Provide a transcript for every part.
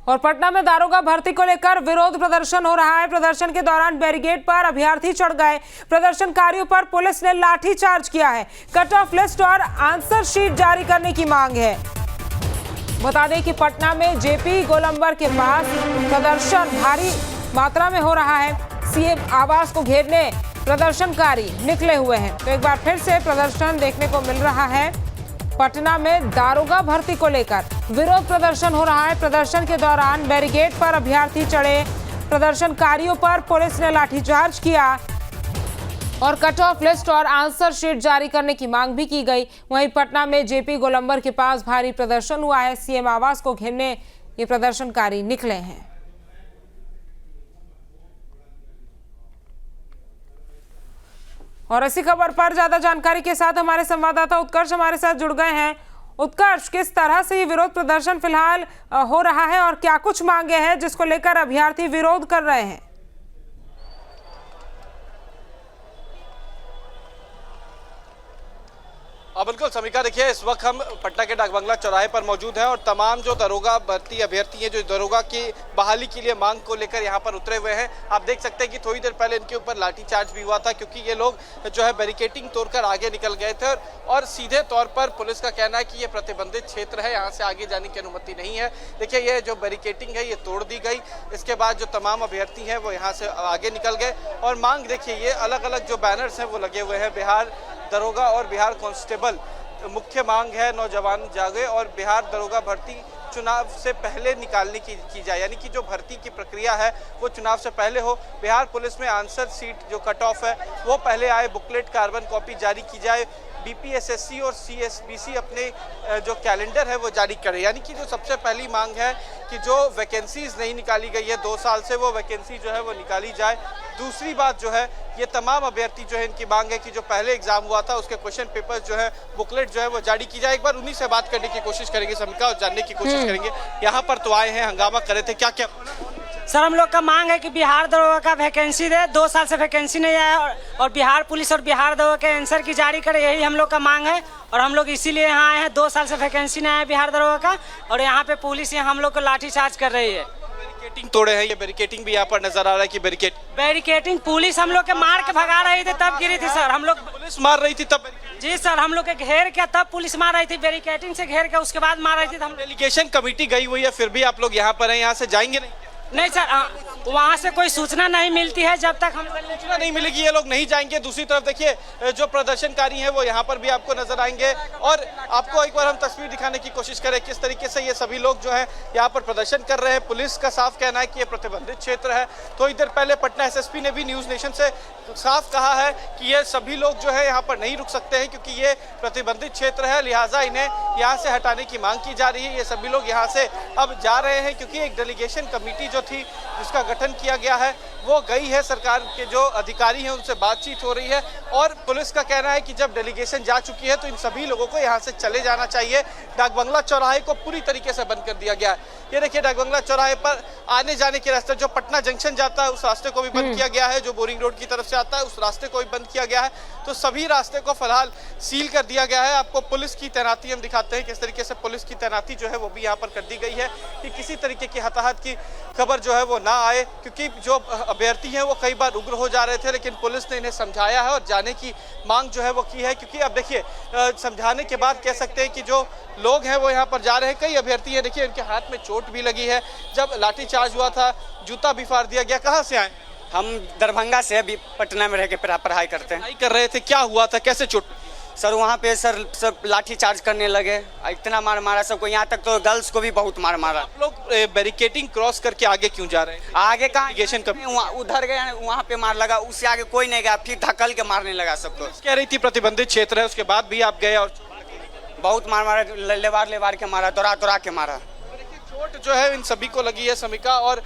और पटना में दारोगा भर्ती को लेकर विरोध प्रदर्शन हो रहा है। प्रदर्शन के दौरान बैरिकेड पर अभ्यर्थी चढ़ गए। प्रदर्शनकारियों पर पुलिस ने लाठीचार्ज किया है। कट ऑफ लिस्ट और आंसर शीट जारी करने की मांग है। बता दें कि पटना में जेपी गोलंबर के पास प्रदर्शन भारी मात्रा में हो रहा है। सीएम आवास को घेरने प्रदर्शनकारी निकले हुए हैं। तो एक बार फिर से प्रदर्शन देखने को मिल रहा है। पटना में दारोगा भर्ती को लेकर विरोध प्रदर्शन हो रहा है। प्रदर्शन के दौरान बैरिकेड पर अभ्यर्थी चढ़े। प्रदर्शनकारियों पर पुलिस ने लाठीचार्ज किया और कट ऑफ लिस्ट और आंसर शीट जारी करने की मांग भी की गई। वहीं पटना में जेपी गोलंबर के पास भारी प्रदर्शन हुआ है। सीएम आवास को घेरने ये प्रदर्शनकारी निकले हैं। और इसी खबर पर ज्यादा जानकारी के साथ हमारे संवाददाता उत्कर्ष हमारे साथ जुड़ गए हैं। उत्कर्ष, किस तरह से ये विरोध प्रदर्शन फिलहाल हो रहा है और क्या कुछ मांगे हैं जिसको लेकर अभ्यर्थी विरोध कर रहे हैं? बिल्कुल समीका, देखिए इस वक्त हम पटना के डाक बंगला चौराहे पर मौजूद हैं और तमाम जो दरोगा भर्ती अभ्यर्थी हैं जो दरोगा की बहाली के लिए मांग को लेकर यहाँ पर उतरे हुए हैं। आप देख सकते हैं कि थोड़ी देर पहले इनके ऊपर लाठीचार्ज भी हुआ था क्योंकि ये लोग जो है बैरिकेडिंग तोड़कर आगे निकल गए थे और सीधे तौर पर पुलिस का कहना है कि ये प्रतिबंधित क्षेत्र है, यहाँ से आगे जाने की अनुमति नहीं है। देखिए ये जो बैरिकेडिंग है ये तोड़ दी गई। इसके बाद जो तमाम अभ्यर्थी हैं वो यहाँ से आगे निकल गए और मांग देखिए ये अलग अलग जो बैनर्स हैं वो लगे हुए हैं। बिहार दरोगा और बिहार कांस्टेबल मुख्य मांग है, नौजवान जागे और बिहार दरोगा भर्ती चुनाव से पहले निकालने की जाए, यानी कि जो भर्ती की प्रक्रिया है वो चुनाव से पहले हो। बिहार पुलिस में आंसर सीट जो कट ऑफ है वो पहले आए, बुकलेट कार्बन कॉपी जारी की जाए। बीपीएसएससी और सीएसबीसी अपने जो कैलेंडर है वो जारी करे, यानी कि जो सबसे पहली मांग है कि जो वैकेंसीज नहीं निकाली गई है 2 साल से वो वैकेंसी जो है वो निकाली जाए। दूसरी बात जो है ये तमाम अभ्यर्थी जो है इनकी मांग है कि जो पहले एग्जाम हुआ था उसके क्वेश्चन पेपर जो है बुकलेट जो है वो जारी की जाए। एक बार उन्हीं से बात करने की कोशिश करेंगे समीका और जानने की कोशिश करेंगे। यहाँ पर तो आए हैं, हंगामा करे थे, क्या क्या? सर हम लोग का मांग है कि बिहार दरोगा का वैकेंसी दे, 2 साल से वैकेंसी नहीं आया और बिहार पुलिस और बिहार दरोगा के आंसर की जारी करे, यही हम लोग का मांग है। और हम लोग इसीलिए यहाँ आए हैं, 2 साल से वैकेंसी नहीं आया बिहार दरोगा का और यहाँ पे पुलिस हम लोग को लाठीचार्ज कर रही है। बैरिकेडिंग तोड़े हैं, ये बैरिकेडिंग भी यहाँ पर नजर आ रहा है कि बैरिकेडिंग पुलिस हम लोग के मार के भगा रही थी तब गिरी थी सर। हम लोग पुलिस मार रही थी तब? जी सर, हम लोग के घेर के तब पुलिस मार रही थी, बैरिकेडिंग से घेर के उसके बाद मार रही थी। हम डेलीगेशन कमेटी गई हुई है फिर भी आप लोग यहाँ पर हैं, यहाँ से जाएंगे नहीं? नहीं सर, वहाँ से कोई सूचना नहीं मिलती है। जब तक हम सूचना नहीं मिलेगी ये लोग नहीं जाएंगे। दूसरी तरफ देखिए जो प्रदर्शनकारी हैं वो यहाँ पर भी आपको नजर आएंगे और आपको एक बार हम तस्वीर दिखाने की कोशिश करें किस तरीके से ये सभी लोग जो है यहाँ पर प्रदर्शन कर रहे हैं। पुलिस का साफ कहना है कि ये प्रतिबंधित क्षेत्र है। थोड़ी देर पहले पटना एसएसपी ने भी न्यूज नेशन से साफ कहा है कि ये सभी लोग जो है यहाँ पर नहीं रुक सकते हैं क्योंकि ये प्रतिबंधित क्षेत्र है, लिहाजा इन्हें यहाँ से हटाने की मांग की जा रही है। ये सभी लोग यहाँ से अब जा रहे हैं क्योंकि एक डेलीगेशन कमेटी जो थी जिसका गठन किया गया है वो गई है, सरकार के जो अधिकारी हैं उनसे बातचीत हो रही है और पुलिस का कहना है कि जब डेलीगेशन जा चुकी है तो इन सभी लोगों को यहाँ से चले जाना चाहिए। डाक बंगला चौराहे को पूरी तरीके से बंद कर दिया गया है। ये देखिए डाक बंगला चौराहे पर आने जाने के रास्ते, जो पटना जंक्शन जाता है उस रास्ते को भी बंद किया गया है, जो बोरिंग रोड की तरफ से आता है उस रास्ते को भी बंद किया गया है। तो सभी रास्ते को फिलहाल सील कर दिया गया है। आपको पुलिस की तैनाती हम दिखाते हैं किस तरीके से पुलिस की तैनाती जो है वो भी यहाँ पर कर दी गई है कि किसी तरीके की हताहत की खबर जो है वो ना आए, क्योंकि जो अभ्यर्थी हैं वो कई बार उग्र हो जा रहे थे लेकिन पुलिस ने इन्हें समझाया है और जाने की मांग जो है वो की है। क्योंकि अब देखिए समझाने के बाद कह सकते हैं कि जो लोग हैं वो यहाँ पर जा रहे हैं। कई अभ्यर्थी हैं, देखिए इनके हाथ में चोट भी लगी है। जब लाठीचार्ज हुआ था जूता भी फाड़ दिया गया। कहाँ से आए? हम दरभंगा से अभी पटना में रह के पढ़ाई करते हैं। पढ़ाई कर रहे थे, क्या हुआ था, कैसे चोट? सर वहाँ पे सर सब लाठी चार्ज करने लगे, इतना मार मारा सबको, यहाँ तक तो गर्ल्स को भी बहुत मार मारा। आप लोग बैरिकेडिंग क्रॉस करके आगे क्यों जा रहे हैं? आगे कहाँ उधर गए, वहाँ पे मार लगा, उससे आगे कोई नहीं गया, फिर धक्कल के मारने लगा सबको। कह रही थी प्रतिबंधित क्षेत्र है, उसके बाद भी आप गए और बहुत मार मारा, लेवार के मारा, तोड़ा के मारा। चोट जो है इन सभी को लगी है समीका और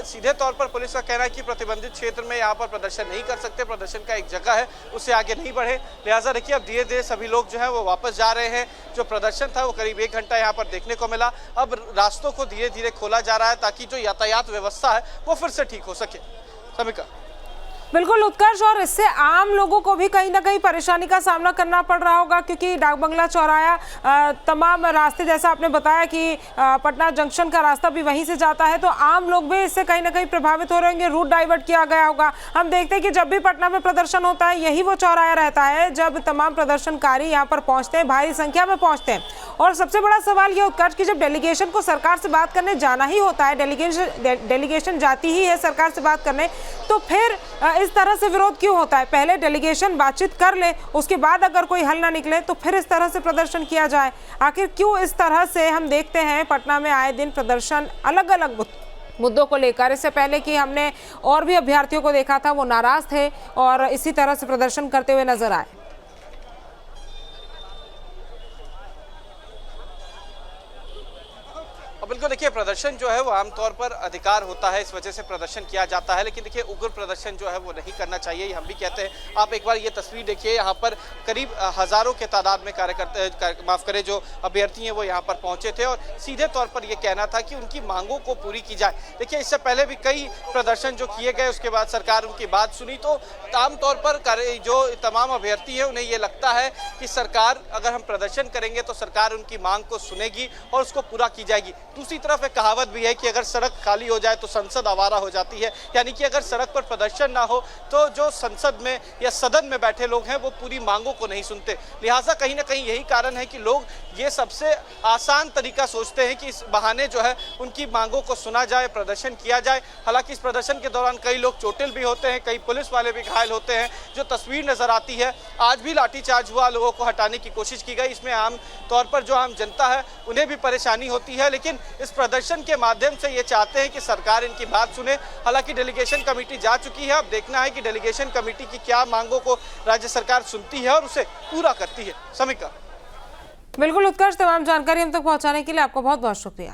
सीधे तौर पर पुलिस का कहना है कि प्रतिबंधित क्षेत्र में यहाँ पर प्रदर्शन नहीं कर सकते, प्रदर्शन का एक जगह है उससे आगे नहीं बढ़े। लिहाजा देखिए अब धीरे धीरे सभी लोग जो है वो वापस जा रहे हैं। जो प्रदर्शन था वो करीब 1 घंटा यहाँ पर देखने को मिला। अब रास्तों को धीरे धीरे खोला जा रहा है ताकि जो यातायात व्यवस्था है वो फिर से ठीक हो सके। समीका। बिल्कुल उत्कर्ष, और इससे आम लोगों को भी कहीं ना कहीं परेशानी का सामना करना पड़ रहा होगा, क्योंकि डाक बंगला चौराया तमाम रास्ते, जैसा आपने बताया कि पटना जंक्शन का रास्ता भी वहीं से जाता है, तो आम लोग भी इससे कहीं ना कहीं प्रभावित हो रहे होंगे। रूट डाइवर्ट किया गया होगा। हम देखते हैं कि जब भी पटना में प्रदर्शन होता है, यही वो चौराया रहता है जब तमाम प्रदर्शनकारी यहाँ पर पहुंचते हैं, भारी संख्या में पहुंचते हैं। और सबसे बड़ा सवाल ये उत्कर्ष कि जब डेलीगेशन को सरकार से बात करने जाना ही होता है, डेलीगेशन जाती ही है सरकार से बात करने, तो फिर इस तरह से विरोध क्यों होता है? पहले डेलीगेशन बातचीत कर ले, उसके बाद अगर कोई हल ना निकले तो फिर इस तरह से प्रदर्शन किया जाए। आखिर क्यों इस तरह से? हम देखते हैं पटना में आए दिन प्रदर्शन अलग अलग मुद्दों को लेकर। इससे पहले कि हमने और भी अभ्यर्थियों को देखा था, वो नाराज थे और इसी तरह से प्रदर्शन करते हुए नजर आए। और बिल्कुल देखिए, प्रदर्शन जो है वो आमतौर पर अधिकार होता है, इस वजह से प्रदर्शन किया जाता है, लेकिन देखिए उग्र प्रदर्शन जो है वो नहीं करना चाहिए, ये हम भी कहते हैं। आप एक बार ये तस्वीर देखिए, यहाँ पर करीब हजारों के तादाद में कार्यकर्ता, माफ करें, जो अभ्यर्थी हैं वो यहाँ पर पहुंचे थे और सीधे तौर पर ये कहना था कि उनकी मांगों को पूरी की जाए। देखिए, इससे पहले भी कई प्रदर्शन जो किए गए, उसके बाद सरकार उनकी बात सुनी, तो आमतौर पर जो तमाम अभ्यर्थी हैं उन्हें ये लगता है कि सरकार, अगर हम प्रदर्शन करेंगे तो सरकार उनकी मांग को सुनेगी और उसको पूरा की जाएगी। दूसरी तरफ एक कहावत भी है कि अगर सड़क खाली हो जाए तो संसद आवारा हो जाती है, यानी कि अगर सड़क पर प्रदर्शन ना हो तो जो संसद में या सदन में बैठे लोग हैं वो पूरी मांगों को नहीं सुनते। लिहाजा कहीं ना कहीं यही कारण है कि लोग ये सबसे आसान तरीका सोचते हैं कि इस बहाने जो है उनकी मांगों को सुना जाए, प्रदर्शन किया जाए। हालांकि इस प्रदर्शन के दौरान कई लोग चोटिल भी होते हैं, कई पुलिस वाले भी घायल होते हैं। जो तस्वीर नजर आती है, आज भी लाठीचार्ज हुआ, लोगों को हटाने की कोशिश की गई। इसमें आम तौर पर जो आम जनता है उन्हें भी परेशानी होती है, लेकिन इस प्रदर्शन के माध्यम से ये चाहते हैं कि सरकार इनकी बात सुने। हालांकि डेलीगेशन कमेटी जा चुकी है, अब देखना है कि डेलीगेशन कमेटी की क्या मांगों को राज्य सरकार सुनती है और उसे पूरा करती है। समीका। बिल्कुल उत्कर्ष, तमाम जानकारी हम तक पहुंचाने के लिए आपका बहुत बहुत शुक्रिया।